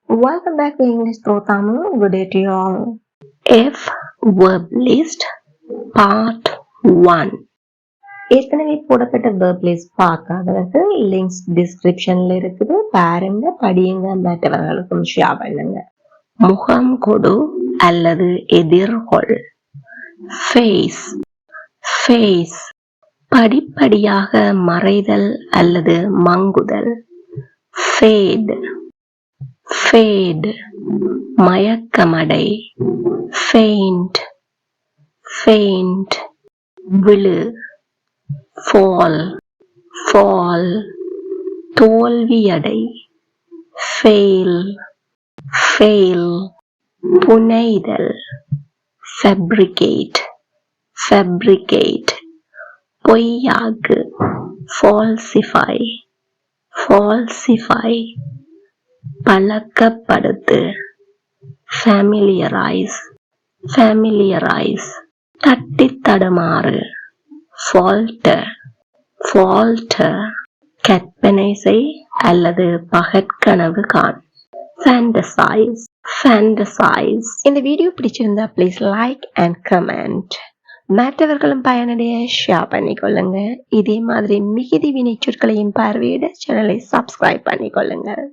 Welcome back to English Pro Tamil. Good day to you all. F verb list part 1. ஏற்கனவே போடப்பட்ட verb list பார்க்காதவர்கள் links டிஸ்கிரிப்ஷன்ல இருக்குது, பாருங்க, படியுங்க, மற்றவர்களுக்கும் ஷேர் பண்ணுங்க. முகம் கொடு அல்லது எதிர்கொள். ஃபேஸ் ஃபேஸ் படிப்படியாக மறைதல் அல்லது மங்குதல். ஃபேட் ஃபேட் மயக்கமடை. ஃபெயிண்ட் ஃபெயிண்ட் விழு. ஃபால் ஃபால் தோல்வியடை. ஃபெயில் ஃபெயில் புனைதல். ஃபேப்ரிகேட் ஃபேப்ரிகேட் பொய்யாக்கு. ஃபால்சிஃபை ஃபால்சிஃபை பழக்கப்படுத்து. ஃபேமிலியரைஸ் ஃபேமிலியரைஸ் தட்டித் தடுமாறு. ஃபால்டர் ஃபால்டர் கற்பனை செய் அல்லது பகற்கனவு காண். Fantasise fantasise. இந்த வீடியோ பிடிச்சிருந்தா ப்ளீஸ் லைக் அண்ட் கமெண்ட். மற்றவர்களும் பயனடைய ஷேர் பண்ணிக்கொள்ளுங்க. இதே மாதிரி மிகுதி வினைச்சொற்களையும் பார்வையிட சேனலை சப்ஸ்கிரைப் பண்ணிக்கொள்ளுங்கள்.